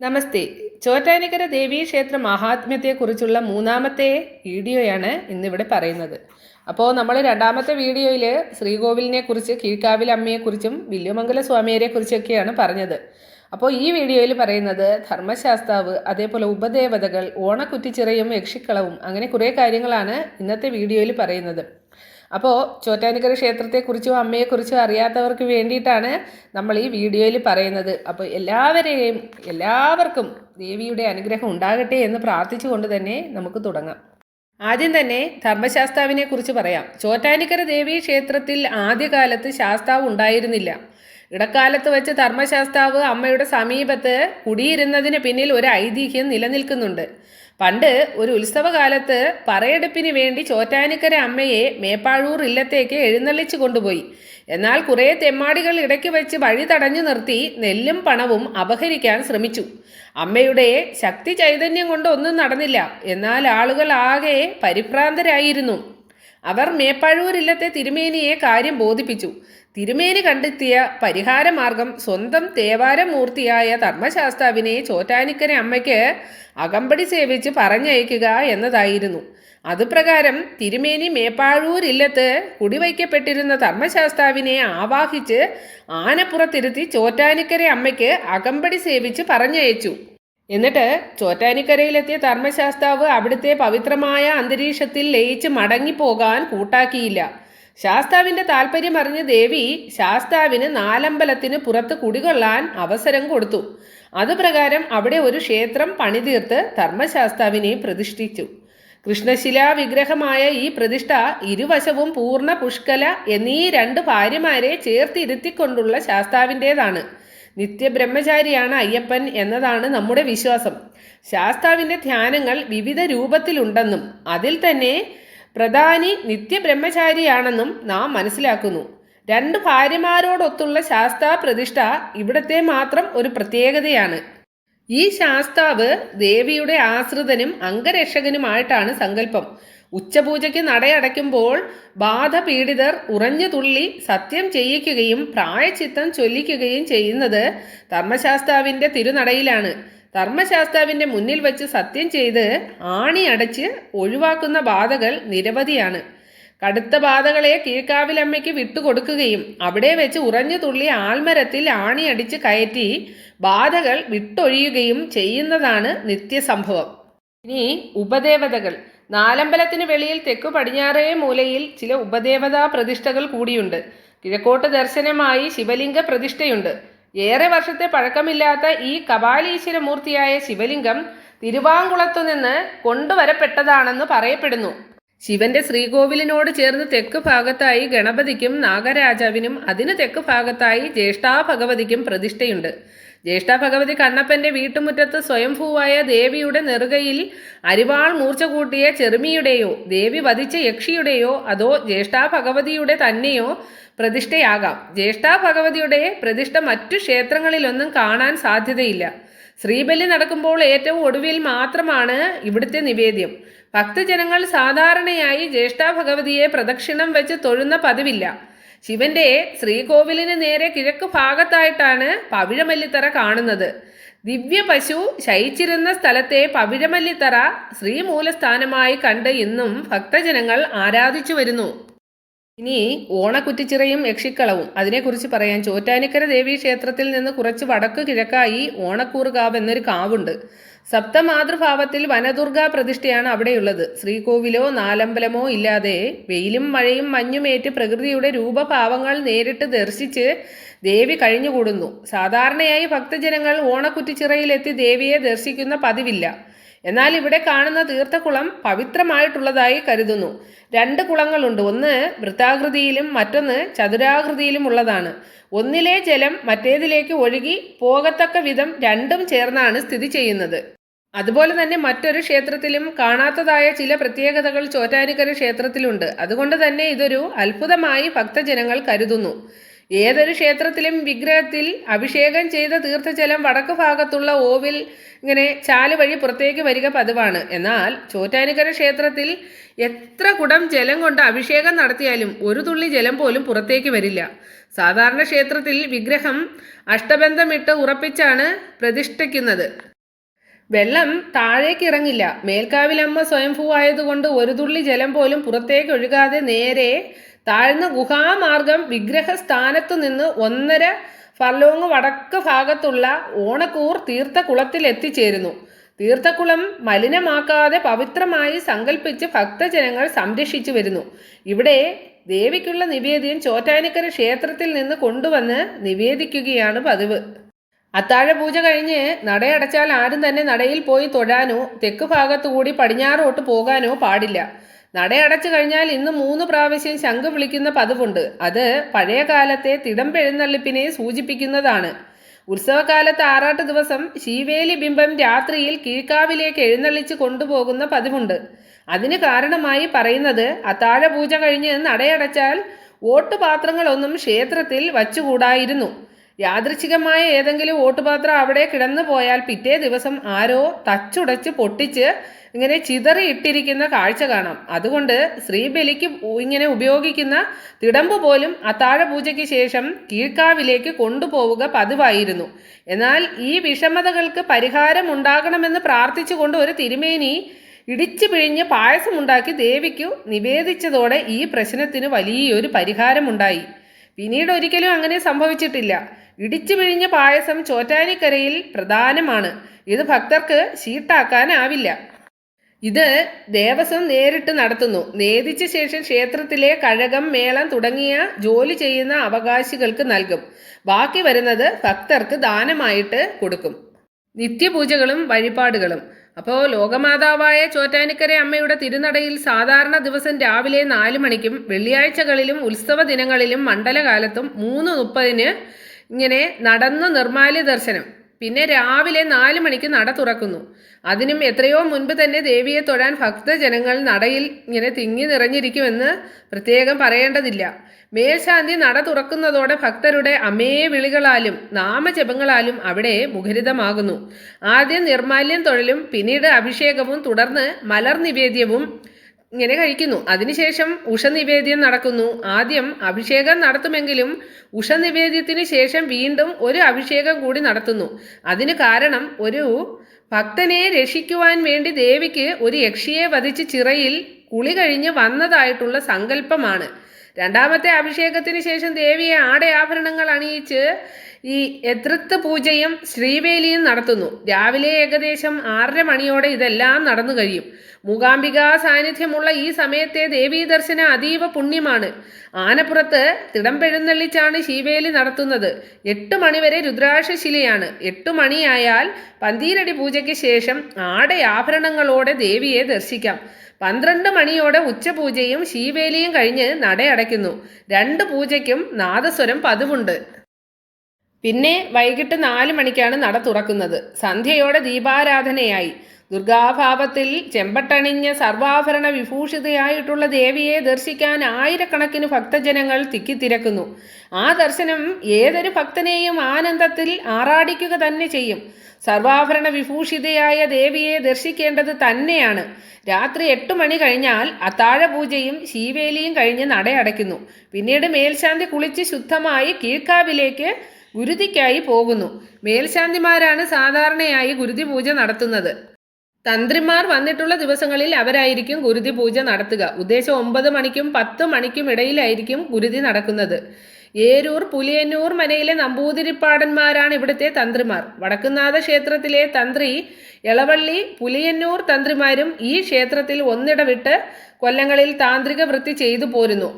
നമസ്തേ. ചോറ്റാനിക്കര ദേവീക്ഷേത്ര മഹാത്മ്യത്തെക്കുറിച്ചുള്ള മൂന്നാമത്തെ വീഡിയോയാണ് ഇന്നിവിടെ പറയുന്നത്. അപ്പോൾ നമ്മൾ രണ്ടാമത്തെ വീഡിയോയിൽ ശ്രീകോവിലിനെക്കുറിച്ച്, കീഴ്ക്കാവിൽ അമ്മയെക്കുറിച്ചും വില്ലുമംഗല സ്വാമിയെക്കുറിച്ചൊക്കെയാണ് പറഞ്ഞത്. അപ്പോൾ ഈ വീഡിയോയിൽ പറയുന്നത് ധർമ്മശാസ്താവ്, അതേപോലെ ഉപദേവതകൾ, ഓണക്കുറ്റിച്ചിറയും യക്ഷിക്കളവും, അങ്ങനെ കുറേ കാര്യങ്ങളാണ് ഇന്നത്തെ വീഡിയോയിൽ പറയുന്നത്. അപ്പോൾ ചോറ്റാനിക്കര ക്ഷേത്രത്തെക്കുറിച്ചോ അമ്മയെക്കുറിച്ചോ അറിയാത്തവർക്ക് വേണ്ടിയിട്ടാണ് നമ്മൾ ഈ വീഡിയോയിൽ പറയുന്നത്. അപ്പോൾ എല്ലാവർക്കും ദേവിയുടെ അനുഗ്രഹം ഉണ്ടാകട്ടെ എന്ന് പ്രാർത്ഥിച്ചുകൊണ്ട് തന്നെ നമുക്ക് തുടങ്ങാം. ആദ്യം തന്നെ ധർമ്മശാസ്താവിനെ കുറിച്ച് പറയാം. ചോറ്റാനിക്കര ദേവീ ക്ഷേത്രത്തിൽ ആദ്യകാലത്ത് ശാസ്താവ് ഉണ്ടായിരുന്നില്ല. ഇടക്കാലത്ത് വെച്ച് ധർമ്മശാസ്താവ് അമ്മയുടെ സമീപത്ത് കുടിയിരുന്നതിന് പിന്നിൽ ഒരു ഐതിഹ്യം നിലനിൽക്കുന്നുണ്ട്. പണ്ട് ഒരു ഉത്സവകാലത്ത് പറയെടുപ്പിന് വേണ്ടി ചോറ്റാനിക്കര അമ്മയെ മേപ്പാഴൂർ ഇല്ലത്തേക്ക് എഴുന്നള്ളിച്ചു കൊണ്ടുപോയി. എന്നാൽ കുറേ തെമ്മാടികൾ ഇടയ്ക്ക് വെച്ച് വഴി തടഞ്ഞു നിർത്തി നെല്ലും പണവും അപഹരിക്കാൻ ശ്രമിച്ചു. അമ്മയുടെ ശക്തി ചൈതന്യം കൊണ്ട് ഒന്നും നടന്നില്ല. എന്നാൽ ആളുകൾ ആകെ പരിഭ്രാന്തരായിരുന്നു. അവർ മേപ്പാഴൂർ ഇല്ലത്തെ തിരുമേനിയെ കാര്യം ബോധിപ്പിച്ചു. തിരുമേനി കണ്ടെത്തിയ പരിഹാരമാർഗം സ്വന്തം തേവാരമൂർത്തിയായ ധർമ്മശാസ്താവിനെ ചോറ്റാനിക്കര അമ്മയ്ക്ക് അകമ്പടി സേവിച്ച് പറഞ്ഞയക്കുക എന്നതായിരുന്നു. അതുപ്രകാരം തിരുമേനി മേപ്പാഴൂർ ഇല്ലത്ത് കുടിവയ്ക്കപ്പെട്ടിരുന്ന ധർമ്മശാസ്താവിനെ ആവാഹിച്ച് ആനപ്പുറത്തിരുത്തി ചോറ്റാനിക്കര അമ്മയ്ക്ക് അകമ്പടി സേവിച്ച് പറഞ്ഞയച്ചു. എന്നിട്ട് ചോറ്റാനിക്കരയിലെത്തിയ ധർമ്മശാസ്താവ് അവിടുത്തെ പവിത്രമായ അന്തരീക്ഷത്തിൽ ലയിച്ച് മടങ്ങിപ്പോകാൻ കൂട്ടാക്കിയില്ല. ശാസ്താവിൻ്റെ താല്പര്യം അറിഞ്ഞ ദേവി ശാസ്താവിന് നാലമ്പലത്തിന് പുറത്ത് കുടികൊള്ളാൻ അവസരം കൊടുത്തു. അതുപ്രകാരം അവിടെ ഒരു ക്ഷേത്രം പണിതീർത്ത് ധർമ്മശാസ്താവിനെ പ്രതിഷ്ഠിച്ചു. കൃഷ്ണശിലാ വിഗ്രഹമായ ഈ പ്രതിഷ്ഠ ഇരുവശവും പൂർണ്ണ പുഷ്കല എന്നീ രണ്ട് ഭാര്യമാരെ ചേർത്തിരുത്തിക്കൊണ്ടുള്ള ശാസ്താവിൻ്റേതാണ്. നിത്യബ്രഹ്മചാരിയാണ് അയ്യപ്പൻ എന്നതാണ് നമ്മുടെ വിശ്വാസം. ശാസ്താവിൻ്റെ ധ്യാനങ്ങൾ വിവിധ രൂപത്തിലുണ്ടെന്നും അതിൽ തന്നെ പ്രധാനി നിത്യബ്രഹ്മചാരിയാണെന്നും നാം മനസ്സിലാക്കുന്നു. രണ്ട് ഭാര്യമാരോടൊത്തുള്ള ശാസ്താ പ്രതിഷ്ഠ ഇവിടത്തെ മാത്രം ഒരു പ്രത്യേകതയാണ്. ഈ ശാസ്താവ് ദേവിയുടെ ആശ്രിതനും അംഗരക്ഷകനുമായിട്ടാണ് സങ്കല്പം. ഉച്ചപൂജയ്ക്ക് നടയടയ്ക്കുമ്പോൾ ബാധപീഡിതർ ഉറഞ്ഞു തുള്ളി സത്യം ചെയ്യിക്കുകയും പ്രായച്ചിത്തം ചൊല്ലിക്കുകയും ചെയ്യുന്നത് ധർമ്മശാസ്താവിൻ്റെ തിരുനടയിലാണ്. ധർമ്മശാസ്താവിൻ്റെ മുന്നിൽ വെച്ച് സത്യം ചെയ്ത് ആണി അടച്ച് ഒഴിവാക്കുന്ന ബാധകൾ നിരവധിയാണ്. കടുത്ത ബാധകളെ കീഴ്ക്കാവിലമ്മയ്ക്ക് വിട്ടുകൊടുക്കുകയും അവിടെ വെച്ച് ഉറഞ്ഞു തുള്ളി ആൽമരത്തിൽ ആണി അടിച്ച് കയറ്റി ബാധകൾ വിട്ടൊഴിയുകയും ചെയ്യുന്നതാണ് നിത്യസംഭവം. ഇനി ഉപദേവതകൾ. നാലമ്പലത്തിന് വെളിയിൽ തെക്കു പടിഞ്ഞാറേ മൂലയിൽ ചില ഉപദേവതാ പ്രതിഷ്ഠകൾ കൂടിയുണ്ട്. കിഴക്കോട്ട് ദർശനമായി ശിവലിംഗ പ്രതിഷ്ഠയുണ്ട്. ഏറെ വർഷത്തെ പഴക്കമില്ലാത്ത ഈ കപാലീശ്വരമൂർത്തിയായ ശിവലിംഗം തിരുവാങ്കുളത്തുനിന്ന് കൊണ്ടുവരപ്പെട്ടതാണെന്ന് പറയപ്പെടുന്നു. ശിവന്റെ ശ്രീകോവിലിനോട് ചേർന്ന് തെക്ക് ഭാഗത്തായി ഗണപതിക്കും നാഗരാജാവിനും അതിന് തെക്ക് ഭാഗത്തായി ജ്യേഷ്ഠാഭഗവതിക്കും പ്രതിഷ്ഠയുണ്ട്. ജ്യേഷ്ഠാഭഗവതി കണ്ണപ്പന്റെ വീട്ടുമുറ്റത്ത് സ്വയംഭൂവായ ദേവിയുടെ നെറുകയിൽ അരിവാൾ മൂർച്ച കൂട്ടിയ ചെറുമിയുടെയോ ദേവി വധിച്ച യക്ഷിയുടെയോ അതോ ജ്യേഷ്ഠാഭഗവതിയുടെ തന്നെയോ പ്രതിഷ്ഠയാകാം. ജ്യേഷ്ഠാഭഗവതിയുടെ പ്രതിഷ്ഠ മറ്റു ക്ഷേത്രങ്ങളിലൊന്നും കാണാൻ സാധ്യതയില്ല. ശ്രീബലി നടക്കുമ്പോൾ ഏറ്റവും ഒടുവിൽ മാത്രമാണ് ഇവിടുത്തെ നിവേദ്യം. ഭക്തജനങ്ങൾ സാധാരണയായി ജ്യേഷ്ഠാഭഗവതിയെ പ്രദക്ഷിണം വെച്ച് തൊഴുന്ന പതിവില്ല. ശിവന്റെ ശ്രീകോവിലിന് നേരെ കിഴക്ക് ഭാഗത്തായിട്ടാണ് പവിഴമല്ലിത്തറ കാണുന്നത്. ദിവ്യ പശു ശയിച്ചിരുന്ന സ്ഥലത്തെ പവിഴമല്ലിത്തറ ശ്രീമൂലസ്ഥാനമായി കണ്ട് ഇന്നും ഭക്തജനങ്ങൾ ആരാധിച്ചു വരുന്നു. ഇനി ഓണക്കുറ്റിച്ചിറയും യക്ഷിക്കളവും അതിനെക്കുറിച്ച് പറയാൻ. ചോറ്റാനിക്കര ദേവീ ക്ഷേത്രത്തിൽ നിന്ന് കുറച്ച് വടക്ക് കിഴക്കായി ഓണക്കൂറുകാവ് എന്നൊരു കാവുണ്ട്. സപ്തമാതൃഭാവത്തിൽ വനദുർഗാ പ്രതിഷ്ഠയാണ് അവിടെയുള്ളത്. ശ്രീകോവിലോ നാലമ്പലമോ ഇല്ലാതെ വെയിലും മഴയും മഞ്ഞുമേറ്റ് പ്രകൃതിയുടെ രൂപഭാവങ്ങൾ നേരിട്ട് ദർശിച്ച് ദേവി കഴിഞ്ഞുകൂടുന്നു. സാധാരണയായി ഭക്തജനങ്ങൾ ഓണക്കുറ്റിച്ചിറയിലെത്തി ദേവിയെ ദർശിക്കുന്ന പതിവില്ല. എന്നാൽ ഇവിടെ കാണുന്ന തീർത്ഥക്കുളം പവിത്രമായിട്ടുള്ളതായി കരുതുന്നു. രണ്ട് കുളങ്ങളുണ്ട്. ഒന്ന് വൃത്താകൃതിയിലും മറ്റൊന്ന് ചതുരാകൃതിയിലും ഉള്ളതാണ്. ഒന്നിലെ ജലം മറ്റേതിലേക്ക് ഒഴുകി പോകത്തക്ക വിധം രണ്ടും ചേർന്നാണ് സ്ഥിതി ചെയ്യുന്നത്. അതുപോലെ തന്നെ മറ്റൊരു ക്ഷേത്രത്തിലും കാണാത്തതായ ചില പ്രത്യേകതകൾ ചോറ്റാനിക്കര ക്ഷേത്രത്തിലുണ്ട്. അതുകൊണ്ട് തന്നെ ഇതൊരു അത്ഭുതമായി ഭക്തജനങ്ങൾ കരുതുന്നു. ഏതൊരു ക്ഷേത്രത്തിലും വിഗ്രഹത്തിൽ അഭിഷേകം ചെയ്ത തീർത്ഥജലം വടക്ക് ഭാഗത്തുള്ള ഓവിൽ ഇങ്ങനെ ചാല് വഴി പുറത്തേക്ക് വരിക പതിവാണ്. എന്നാൽ ചോറ്റാനിക്കര ക്ഷേത്രത്തിൽ എത്ര കുടം ജലം കൊണ്ട് അഭിഷേകം നടത്തിയാലും ഒരു തുള്ളി ജലം പോലും പുറത്തേക്ക് വരില്ല. സാധാരണ ക്ഷേത്രത്തിൽ വിഗ്രഹം അഷ്ടബന്ധമിട്ട് ഉറപ്പിച്ചാണ് പ്രതിഷ്ഠിക്കുന്നത്. വെള്ളം താഴേക്ക് ഇറങ്ങില്ല. മേൽക്കാവിലമ്മ സ്വയംഭൂവായതുകൊണ്ട് ഒരു തുള്ളി ജലം പോലും പുറത്തേക്ക് ഒഴുകാതെ നേരെ താഴ്ന്ന ഗുഹാമാർഗം വിഗ്രഹസ്ഥാനത്തു നിന്ന് 1.5 ഫർലോങ് വടക്ക് ഭാഗത്തുള്ള ഓണക്കൂർ തീർത്ഥക്കുളത്തിൽ എത്തിച്ചേരുന്നു. തീർത്ഥക്കുളം മലിനമാക്കാതെ പവിത്രമായി സങ്കല്പിച്ച് ഭക്തജനങ്ങൾ സംരക്ഷിച്ചു വരുന്നു. ഇവിടെ ദേവിക്കുള്ള നിവേദ്യം ചോറ്റാനിക്കര ക്ഷേത്രത്തിൽ നിന്ന് കൊണ്ടുവന്ന് നിവേദിക്കുകയാണ് പതിവ്. അത്താഴപൂജ കഴിഞ്ഞ് നടയടച്ചാൽ ആരും തന്നെ നടയിൽ പോയി തൊഴാനോ തെക്ക് ഭാഗത്തുകൂടി പടിഞ്ഞാറോട്ട് പോകാനോ പാടില്ല. നടയടച്ചു കഴിഞ്ഞാൽ ഇന്ന് 3 പ്രാവശ്യം ശംഖ് വിളിക്കുന്ന പതിവുണ്ട്. അത് പഴയ കാലത്തെ തിടമ്പെഴുന്നള്ളിപ്പിനെ സൂചിപ്പിക്കുന്നതാണ്. ഉത്സവകാലത്ത് ആറാട്ട് ദിവസം ശീവേലി ബിംബം രാത്രിയിൽ കീഴ്ക്കാവിലേക്ക് എഴുന്നള്ളിച്ച് കൊണ്ടുപോകുന്ന പതിവുണ്ട്. അതിന് കാരണമായി പറയുന്നത് അത്താഴപൂജ കഴിഞ്ഞ് നടയടച്ചാൽ ഓട്ടുപാത്രങ്ങളൊന്നും ക്ഷേത്രത്തിൽ വച്ചുകൂടായിരുന്നു. യാദൃച്ഛികമായ ഏതെങ്കിലും ഓട്ടുപാത്രം അവിടെ കിടന്നു പോയാൽ പിറ്റേ ദിവസം ആരോ തച്ചുടച്ച് പൊട്ടിച്ച് ഇങ്ങനെ ചിതറിയിട്ടിരിക്കുന്ന കാഴ്ച കാണാം. അതുകൊണ്ട് സ്ത്രീബലിക്ക് ഇങ്ങനെ ഉപയോഗിക്കുന്ന തിടമ്പ് പോലും അത്താഴപൂജയ്ക്ക് ശേഷം കീഴ്ക്കാവിലേക്ക് കൊണ്ടുപോവുക പതിവായിരുന്നു. എന്നാൽ ഈ വിഷമതകൾക്ക് പരിഹാരം ഉണ്ടാകണമെന്ന് പ്രാർത്ഥിച്ചുകൊണ്ട് ഒരു തിരുമേനി ഇടിച്ചു പിഴിഞ്ഞ് പായസമുണ്ടാക്കി ദേവിക്കു നിവേദിച്ചതോടെ ഈ പ്രശ്നത്തിന് വലിയൊരു പരിഹാരമുണ്ടായി. പിന്നീട് ഒരിക്കലും അങ്ങനെ സംഭവിച്ചിട്ടില്ല. ഇടിച്ചു പിഴിഞ്ഞ പായസം ചോറ്റാനിക്കരയിൽ പ്രധാനമാണ്. ഇത് ഭക്തർക്ക് ചീട്ടാക്കാനാവില്ല. ഇത് ദേവസ്വം നേരിട്ട് നടത്തുന്നു. നേദിച്ച ശേഷം ക്ഷേത്രത്തിലെ കഴകം, മേളം തുടങ്ങിയ ജോലി ചെയ്യുന്ന അവകാശികൾക്ക് നൽകും. ബാക്കി വരുന്നത് ഭക്തർക്ക് ദാനമായിട്ട് കൊടുക്കും. നിത്യപൂജകളും വഴിപാടുകളും. അപ്പോൾ ലോകമാതാവായ ചോറ്റാനിക്കര അമ്മയുടെ തിരുനടയിൽ സാധാരണ ദിവസം രാവിലെ 4 മണിക്കും വെള്ളിയാഴ്ചകളിലും ഉത്സവ ദിനങ്ങളിലും മണ്ഡലകാലത്തും 3:30 ഇങ്ങനെ നടന്നു നിർമ്മാല്യ ദർശനം. പിന്നെ രാവിലെ 4 മണിക്ക് നട തുറക്കുന്നു. അതിനും എത്രയോ മുൻപ് തന്നെ ദേവിയെ തൊഴാൻ ഭക്തജനങ്ങൾ നടയിൽ ഇങ്ങനെ തിങ്ങി നിറഞ്ഞിരിക്കുമെന്ന് പ്രത്യേകം പറയേണ്ടതില്ല. മേൽശാന്തി നട തുറക്കുന്നതോടെ ഭക്തരുടെ അമേ വിളികളാലും നാമജപങ്ങളാലും അവിടെ മുഖരിതമാകുന്നു. ആദ്യം നിർമാല്യം തൊഴലും പിന്നീട് അഭിഷേകവും തുടർന്ന് മലർ നിവേദ്യവും ഇങ്ങനെ കഴിക്കുന്നു. അതിനുശേഷം ഉഷനിവേദ്യം നടക്കുന്നു. ആദ്യം അഭിഷേകം നടത്തുമെങ്കിലും ഉഷനിവേദ്യത്തിന് ശേഷം വീണ്ടും ഒരു അഭിഷേകം കൂടി നടത്തുന്നു. അതിന് കാരണം ഒരു ഭക്തനെ രക്ഷിക്കുവാൻ വേണ്ടി ദേവിക്ക് ഒരു യക്ഷിയെ വധിച്ച് ചിറയിൽ കുളി കഴിഞ്ഞ് വന്നതായിട്ടുള്ള സങ്കല്പമാണ്. രണ്ടാമത്തെ അഭിഷേകത്തിന് ശേഷം ദേവിയെ ആടയാഭരണങ്ങൾ അണിയിച്ച് ഈ എതൃത്ത് പൂജയും ശ്രീവേലിയും നടത്തുന്നു. രാവിലെ ഏകദേശം 6:30 മണിയോടെ ഇതെല്ലാം നടന്നു കഴിയും. മൂകാംബികാ സാന്നിധ്യമുള്ള ഈ സമയത്തെ ദേവീ ദർശനം അതീവ പുണ്യമാണ്. ആനപ്പുറത്ത് തിടമ്പെഴുന്നള്ളിച്ചാണ് ശീവേലി നടത്തുന്നത്. 8 മണിവരെ രുദ്രാക്ഷശിലയാണ്. 8 മണിയായാൽ പന്തീരടി പൂജയ്ക്ക് ശേഷം ആടയാഭരണങ്ങളോടെ ദേവിയെ ദർശിക്കാം. 12 മണിയോടെ ഉച്ചപൂജയും ശീവേലിയും കഴിഞ്ഞ് നടയടയ്ക്കുന്നു. 2 പൂജയ്ക്കും നാദസ്വരം പതിവുണ്ട്. പിന്നെ വൈകിട്ട് 4 മണിക്കാണ് നട തുറക്കുന്നത്. സന്ധ്യയോടെ ദീപാരാധനയായി. ദുർഗാഭാവത്തിൽ ചെമ്പട്ടണിഞ്ഞ സർവാഭരണ വിഭൂഷിതയായിട്ടുള്ള ദേവിയെ ദർശിക്കാൻ ആയിരക്കണക്കിന് ഭക്തജനങ്ങൾ തിക്കിത്തിരക്കുന്നു. ആ ദർശനം ഏതൊരു ഭക്തനെയും ആനന്ദത്തിൽ ആറാടിക്കുക തന്നെ ചെയ്യും. സർവാഭരണ വിഭൂഷിതയായ ദേവിയെ ദർശിക്കേണ്ടത് തന്നെയാണ്. രാത്രി 8 മണി കഴിഞ്ഞാൽ അത്താഴപൂജയും ശീവേലിയും കഴിഞ്ഞ് നടയടയ്ക്കുന്നു. പിന്നീട് മേൽശാന്തി കുളിച്ച് ശുദ്ധമായി കീഴ്ക്കാവിലേക്ക് ഗുരുതിക്കായി പോകുന്നു. മേൽശാന്തിമാരാണ് സാധാരണയായി ഗുരുതി പൂജ നടത്തുന്നത്. തന്ത്രിമാർ വന്നിട്ടുള്ള ദിവസങ്ങളിൽ അവരായിരിക്കും ഗുരുതി പൂജ നടത്തുക. ഉദ്ദേശം 9 മണിക്കും 10 മണിക്കും ഇടയിലായിരിക്കും ഗുരുതി നടക്കുന്നത്. ഏരൂർ പുലിയന്നൂർ മനയിലെ നമ്പൂതിരിപ്പാടന്മാരാണ് ഇവിടുത്തെ തന്ത്രിമാർ. വടക്കുന്നാഥ ക്ഷേത്രത്തിലെ തന്ത്രി എളവള്ളി പുലിയന്നൂർ തന്ത്രിമാരും ഈ ക്ഷേത്രത്തിൽ ഒന്നിടവിട്ട് കൊല്ലങ്ങളിൽ താന്ത്രിക വൃത്തി ചെയ്തു പോരുന്നു.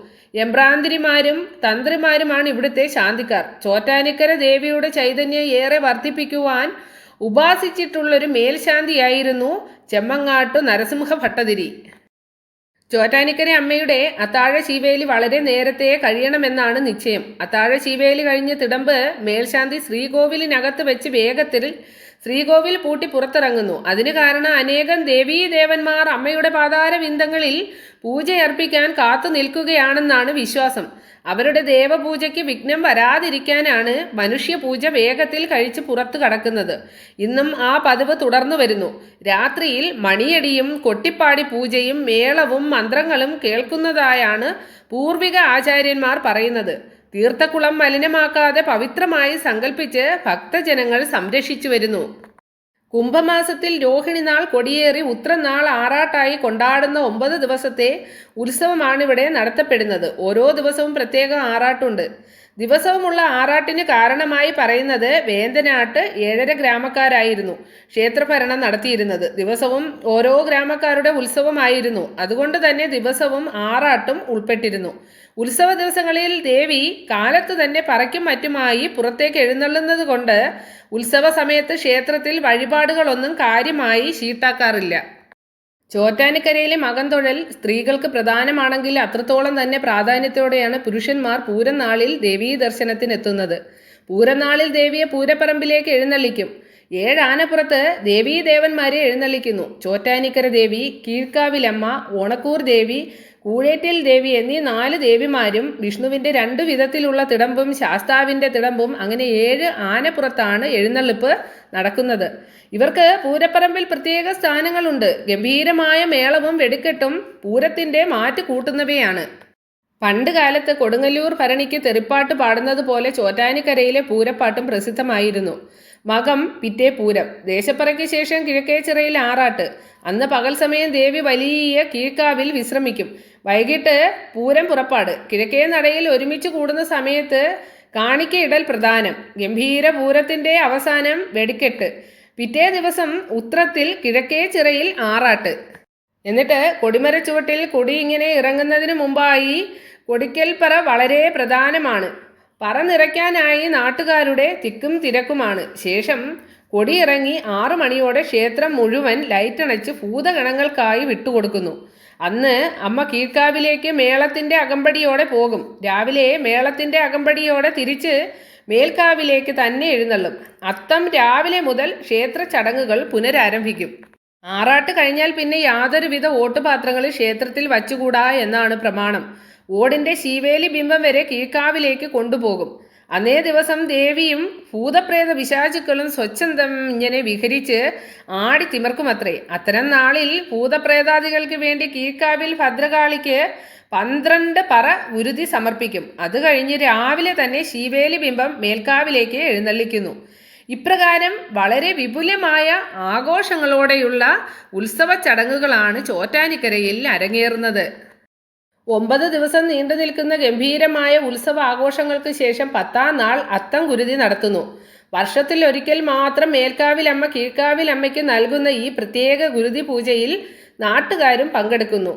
എംബ്രാന്തിരിമാരും തന്ത്രിമാരുമാണ് ഇവിടുത്തെ ശാന്തിക്കാർ. ചോറ്റാനിക്കര ദേവിയുടെ ചൈതന്യം ഏറെ വർദ്ധിപ്പിക്കുവാൻ ഉപാസിച്ചിട്ടുള്ളൊരു മേൽശാന്തിയായിരുന്നു ചെമ്മങ്ങാട്ടു നരസിംഹ ഭട്ടതിരി. ചോറ്റാനിക്കര അമ്മയുടെ അത്താഴ ശീവേലി വളരെ നേരത്തെ കഴിയണമെന്നാണ് നിശ്ചയം. അത്താഴ ശീവേലി കഴിഞ്ഞ് തിടമ്പ് മേൽശാന്തി ശ്രീകോവിലിനകത്ത് വെച്ച് വേഗത്തിൽ ശ്രീകോവിൽ പൂട്ടി പുറത്തിറങ്ങുന്നു. അതിന് കാരണം അനേകം ദേവീദേവന്മാർ അമ്മയുടെ പാതാരവിന്ദങ്ങളിൽ പൂജയർപ്പിക്കാൻ കാത്തു നിൽക്കുകയാണെന്നാണ് വിശ്വാസം. അവരുടെ ദേവപൂജയ്ക്ക് വിഘ്നം വരാതിരിക്കാനാണ് മനുഷ്യപൂജ വേഗത്തിൽ കഴിച്ച് പുറത്തു കടക്കുന്നത്. ഇന്നും ആ പതിവ് തുടർന്നു വരുന്നു. രാത്രിയിൽ മണിയടിയും കൊട്ടിപ്പാടി പൂജയും മേളവും മന്ത്രങ്ങളും കേൾക്കുന്നതായാണ് പൂർവിക ആചാര്യന്മാർ പറയുന്നത്. തീർത്ഥക്കുളം മലിനമാക്കാതെ പവിത്രമായി സങ്കല്പിച്ച് ഭക്തജനങ്ങൾ സംരക്ഷിച്ചു വരുന്നു. കുംഭമാസത്തിൽ രോഹിണി നാൾ കൊടിയേറി ഉത്രനാൾ ആറാട്ടായി കൊണ്ടാടുന്ന 9 ദിവസത്തെ ഉത്സവമാണിവിടെ നടത്തപ്പെടുന്നത്. ഓരോ ദിവസവും പ്രത്യേക ആറാട്ടുണ്ട്. ദിവസവുമുള്ള ആറാട്ടിന് കാരണമായി പറയുന്നത് വേന്തനാട്ട് 7.5 ഗ്രാമക്കാരായിരുന്നു ക്ഷേത്രഭരണം നടത്തിയിരുന്നത്. ദിവസവും ഓരോ ഗ്രാമക്കാരുടെ ഉത്സവമായിരുന്നു. അതുകൊണ്ട് തന്നെ ദിവസവും ആറാട്ടും ഉൾപ്പെട്ടിരുന്നു. ഉത്സവ ദിവസങ്ങളിൽ ദേവി കാലത്ത് തന്നെ പറയ്ക്കും മറ്റുമായി പുറത്തേക്ക് എഴുന്നള്ളുന്നത് കൊണ്ട് ഉത്സവ സമയത്ത് ക്ഷേത്രത്തിൽ വഴിപാടുകളൊന്നും കാര്യമായി ഷീട്ടാക്കാറില്ല. ചോറ്റാനിക്കരയിലെ മകൻതൊഴൽ സ്ത്രീകൾക്ക് പ്രധാനമാണെങ്കിൽ അത്രത്തോളം തന്നെ പ്രാധാന്യത്തോടെയാണ് പുരുഷന്മാർ പൂരനാളിൽ ദേവീ ദർശനത്തിനെത്തുന്നത്. പൂരനാളിൽ ദേവിയെ പൂരപ്പറമ്പിലേക്ക് എഴുന്നള്ളിക്കും. 7 ആനപ്പുറത്ത് ദേവീദേവന്മാരെ എഴുന്നള്ളിക്കുന്നു. ചോറ്റാനിക്കര ദേവി, കീഴ്ക്കാവിലമ്മ, ഓണക്കൂർ ദേവി, കൂഴേറ്റിൽ ദേവി എന്നീ 4 ദേവിമാരും വിഷ്ണുവിൻ്റെ 2 വിധത്തിലുള്ള തിടമ്പും ശാസ്താവിൻ്റെ തിടമ്പും അങ്ങനെ 7 ആനപ്പുറത്താണ് എഴുന്നള്ളിപ്പ് നടക്കുന്നത്. ഇവർക്ക് പൂരപ്പറമ്പിൽ പ്രത്യേക സ്ഥാനങ്ങളുണ്ട്. ഗംഭീരമായ മേളവും വെടിക്കെട്ടും പൂരത്തിൻ്റെ മാറ്റ് കൂട്ടുന്നവയാണ്. പണ്ട് കാലത്ത് കൊടുങ്ങല്ലൂർ ഭരണിക്ക് തെറിപ്പാട്ട് പാടുന്നത് പോലെ ചോറ്റാനിക്കരയിലെ പൂരപ്പാട്ടും പ്രസിദ്ധമായിരുന്നു. മകം പിറ്റേ പൂരം. ദേശപ്പറയ്ക്ക് ശേഷം കിഴക്കേച്ചിറയിൽ ആറാട്ട്. അന്ന് പകൽ സമയം ദേവി വലിയ കീഴ്ക്കാവിൽ വിശ്രമിക്കും. വൈകിട്ട് പൂരം പുറപ്പാട്. കിഴക്കേ നടയിൽ ഒരുമിച്ച് കൂടുന്ന സമയത്ത് കാണിക്കയിടൽ പ്രധാനം. ഗംഭീര പൂരത്തിൻ്റെ അവസാനം വെടിക്കെട്ട്. പിറ്റേ ദിവസം ഉത്രത്തിൽ കിഴക്കേച്ചിറയിൽ ആറാട്ട്. എന്നിട്ട് കൊടിമരച്ചുവട്ടിൽ കൊടി ഇങ്ങനെ ഇറങ്ങുന്നതിന് മുമ്പായി കൊടിക്കൽപ്പറ വളരെ പ്രധാനമാണ്. പറ നിറയ്ക്കാനായി നാട്ടുകാരുടെ തിക്കും തിരക്കുമാണ്. ശേഷം കൊടിയിറങ്ങി 6 മണിയോടെ ക്ഷേത്രം മുഴുവൻ ലൈറ്റണച്ച് ഭൂതഗണങ്ങൾക്കായി വിട്ടുകൊടുക്കുന്നു. അന്ന് അമ്മ കീഴ്ക്കാവിലേക്ക് മേളത്തിൻ്റെ അകമ്പടിയോടെ പോകും. രാവിലെ മേളത്തിൻ്റെ അകമ്പടിയോടെ തിരിച്ച് മേൽക്കാവിലേക്ക് തന്നെ എഴുന്നള്ളും. അത്തം രാവിലെ മുതൽ ക്ഷേത്ര ചടങ്ങുകൾ പുനരാരംഭിക്കും. ആറാട്ട് കഴിഞ്ഞാൽ പിന്നെ യാതൊരുവിധ ഓട്ടുപാത്രങ്ങളിൽ ക്ഷേത്രത്തിൽ വച്ചുകൂടാ എന്നാണ് പ്രമാണം. ഓടിൻ്റെ ശീവേലി ബിംബം വരെ കീഴ്ക്കാവിലേക്ക് കൊണ്ടുപോകും. അന്നേ ദിവസം ദേവിയും ഭൂതപ്രേത പിശാചുക്കളും സ്വച്ഛന്തം ഇങ്ങനെ വിഹരിച്ച് ആടി തിമർക്കുമത്രേ. അത്തരം നാളിൽ ഭൂതപ്രേതാദികൾക്ക് വേണ്ടി കീഴ്ക്കാവിൽ ഭദ്രകാളിക്ക് 12 പറ ഉരുതി സമർപ്പിക്കും. അത് കഴിഞ്ഞ് രാവിലെ തന്നെ ശീവേലി ബിംബം മേൽക്കാവിലേക്ക് എഴുന്നള്ളിക്കുന്നു. ഇപ്രകാരം വളരെ വിപുലമായ ആഘോഷങ്ങളോടെയുള്ള ഉത്സവ ചടങ്ങുകളാണ് ചോറ്റാനിക്കരയിൽ അരങ്ങേറുന്നത്. 9 ദിവസം നീണ്ടു നിൽക്കുന്ന ഗംഭീരമായ ഉത്സവ ആഘോഷങ്ങൾക്ക് ശേഷം 10-ാം നാൾ അത്തം കുരുതി നടത്തുന്നു. വർഷത്തിൽ ഒരിക്കൽ മാത്രം മേൽക്കാവിലമ്മ കീഴ്ക്കാവിലമ്മയ്ക്ക് നൽകുന്ന ഈ പ്രത്യേക ഗുരുതി പൂജയിൽ നാട്ടുകാരും പങ്കെടുക്കുന്നു.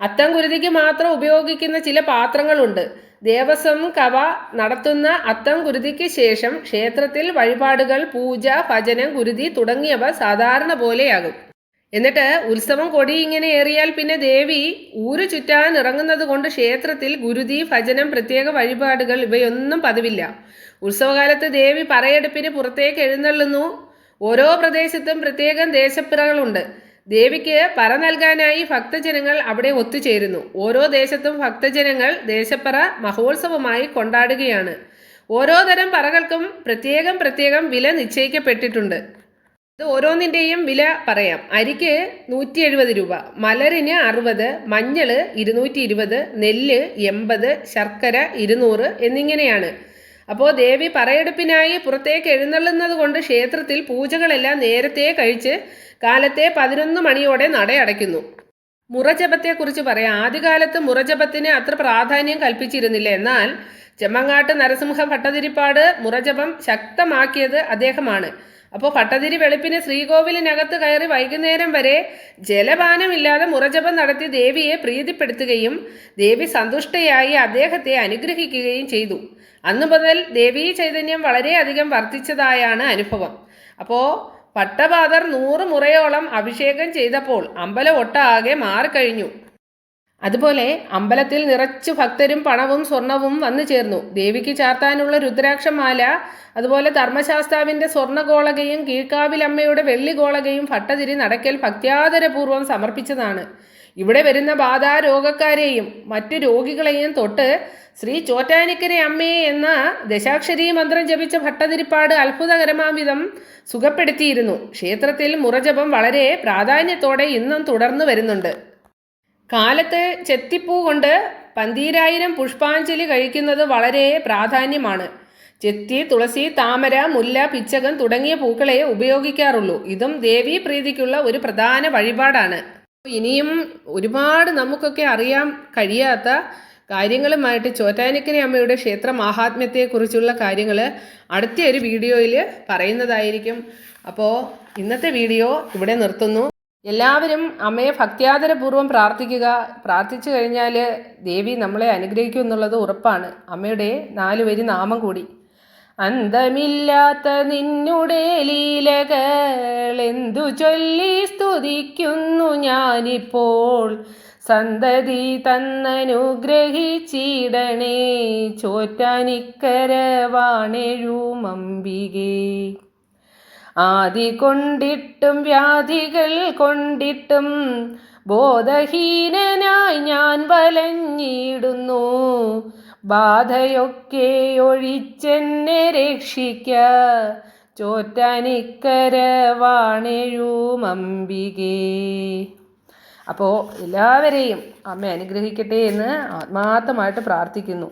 അത്തം കുരുതിക്ക് മാത്രം ഉപയോഗിക്കുന്ന ചില പാത്രങ്ങളുണ്ട്. ദേവസ്വം കവ നടത്തുന്ന അത്തം കുരുതിക്ക് ശേഷം ക്ഷേത്രത്തിൽ വഴിപാടുകൾ, പൂജ, ഭജനം, കുരുതി തുടങ്ങിയവ സാധാരണ പോലെയാകും. എന്നിട്ട് ഉത്സവം കൊടി ഇങ്ങനെ ഏറിയാൽ പിന്നെ ദേവി ഊരു ചുറ്റാൻ ഇറങ്ങുന്നത് കൊണ്ട് ക്ഷേത്രത്തിൽ ഗുരുതി, ഭജനം, പ്രത്യേക വഴിപാടുകൾ ഇവയൊന്നും പതിവില്ല. ഉത്സവകാലത്ത് ദേവി പറയെടുപ്പിന് പുറത്തേക്ക് എഴുന്നള്ളുന്നു. ഓരോ പ്രദേശത്തും പ്രത്യേകം ദേശപ്പിറകളുണ്ട്. ദേവിക്ക് പറ നൽകാനായി ഭക്തജനങ്ങൾ അവിടെ ഒത്തുചേരുന്നു. ഓരോ ദേശത്തും ഭക്തജനങ്ങൾ ദേശപ്പറ മഹോത്സവമായി കൊണ്ടാടുകയാണ്. ഓരോ തരം പറകൾക്കും പ്രത്യേകം വില നിശ്ചയിക്കപ്പെട്ടിട്ടുണ്ട്. ഇത് ഓരോന്നിൻ്റെയും വില പറയാം. അരിക്ക് 170 രൂപ, മലരിന് 60, മഞ്ഞൾ 220, നെല്ല് 80, ശർക്കര 200 എന്നിങ്ങനെയാണ്. അപ്പോൾ ദേവി പറയെടുപ്പിനായി പുറത്തേക്ക് എഴുന്നള്ളുന്നത് കൊണ്ട് ക്ഷേത്രത്തിൽ പൂജകളെല്ലാം നേരത്തെ കഴിച്ച് കാലത്തെ 11 മണിയോടെ നട അടയ്ക്കുന്നു. മുറജപത്തെക്കുറിച്ച് പറയാം. ആദ്യകാലത്ത് മുറജപത്തിന് അത്ര പ്രാധാന്യം കൽപ്പിച്ചിരുന്നില്ല. എന്നാൽ ചെമ്മങ്ങാട്ട് നരസിംഹ ഭട്ടതിരിപ്പാട് മുറജപം ശക്തമാക്കിയത് അദ്ദേഹമാണ്. അപ്പോൾ ഭട്ടതിരി വെളുപ്പിന് ശ്രീകോവിലിനകത്ത് കയറി വൈകുന്നേരം വരെ ജലപാനമില്ലാതെ മുറജപം നടത്തി ദേവിയെ പ്രീതിപ്പെടുത്തുകയും ദേവി സന്തുഷ്ടയായി അദ്ദേഹത്തെ അനുഗ്രഹിക്കുകയും ചെയ്തു. അന്നു മുതൽ ദേവീ ചൈതന്യം വളരെയധികം വർദ്ധിച്ചതായാണ് അനുഭവം. അപ്പോൾ പട്ടപാദർ 100 മുറയോളം അഭിഷേകം ചെയ്തപ്പോൾ അമ്പലം ഒട്ടാകെ മാറിക്കഴിഞ്ഞു. അതുപോലെ അമ്പലത്തിൽ നിറച്ചു ഭക്തരും പണവും സ്വർണവും വന്നു ചേർന്നു. ദേവിക്ക് ചാർത്താനുള്ള രുദ്രാക്ഷമാല, അതുപോലെ ധർമ്മശാസ്താവിൻ്റെ സ്വർണ്ണഗോളകയും കീഴ്ക്കാവിലമ്മയുടെ വെള്ളിഗോളകയും ഭട്ടതിരി നടക്കൽ ഭക്ത്യാദരപൂർവ്വം സമർപ്പിച്ചതാണ്. ഇവിടെ വരുന്ന ബാധാരോഗക്കാരെയും മറ്റു രോഗികളെയും തൊട്ട് ശ്രീ ചോറ്റാനിക്കര അമ്മേ എന്ന ദശാക്ഷരീ മന്ത്രം ജപിച്ച ഭട്ടതിരിപ്പാട് അത്ഭുതകരമാംവിധം സുഖപ്പെടുത്തിയിരുന്നു. ക്ഷേത്രത്തിൽ മുറജപം വളരെ പ്രാധാന്യത്തോടെ ഇന്നും തുടർന്നു വരുന്നുണ്ട്. കാലത്ത് ചെത്തിപ്പൂ കൊണ്ട് 12,000 പുഷ്പാഞ്ജലി കഴിക്കുന്നത് വളരെ പ്രാധാന്യമാണ്. ചെത്തി, തുളസി, താമര, മുല്ല, പിച്ചകം തുടങ്ങിയ പൂക്കളെ ഉപയോഗിക്കാറുള്ളൂ. ഇതും ദേവീ പ്രീതിക്കുള്ള ഒരു പ്രധാന വഴിപാടാണ്. ഇനിയും ഒരുപാട് നമുക്കൊക്കെ അറിയാൻ കഴിയാത്ത കാര്യങ്ങളുമായിട്ട് ചോറ്റാനിക്കര അമ്മയുടെ ക്ഷേത്ര മാഹാത്മ്യത്തെക്കുറിച്ചുള്ള കാര്യങ്ങൾ അടുത്ത ഒരു വീഡിയോയിൽ പറയുന്നതായിരിക്കും. അപ്പോൾ ഇന്നത്തെ വീഡിയോ ഇവിടെ നിർത്തുന്നു. എല്ലാവരും അമ്മയെ ഭക്ത്യാദരപൂർവ്വം പ്രാർത്ഥിക്കുക. പ്രാർത്ഥിച്ചു കഴിഞ്ഞാൽ ദേവി നമ്മളെ അനുഗ്രഹിക്കും എന്നുള്ളത് ഉറപ്പാണ്. അമ്മയുടെ 4 വരി നാമം കൂടി: അന്തമില്ലാത്ത നിന്നുടെ ലീലകൾ എന്തു ചൊല്ലി സ്തുതിക്കുന്നു ഞാനിപ്പോൾ, സന്തതി തന്നനുഗ്രഹിച്ചിടണേ ചോറ്റാനിക്കര വാണെഴുമമ്പികേ. ആദി കൊണ്ടിട്ടും വ്യാധികൾ കൊണ്ടിട്ടും ബോധഹീനനായി ഞാൻ വലഞ്ഞിടുന്നു, ബാധയൊക്കെ ഒഴിച്ചെന്നെ രക്ഷിക്ക ചോറ്റാനിക്കര വാണെഴുമമ്പികേ. അപ്പോൾ എല്ലാവരെയും അമ്മ അനുഗ്രഹിക്കട്ടെ എന്ന് ആത്മാർത്ഥമായിട്ട് പ്രാർത്ഥിക്കുന്നു.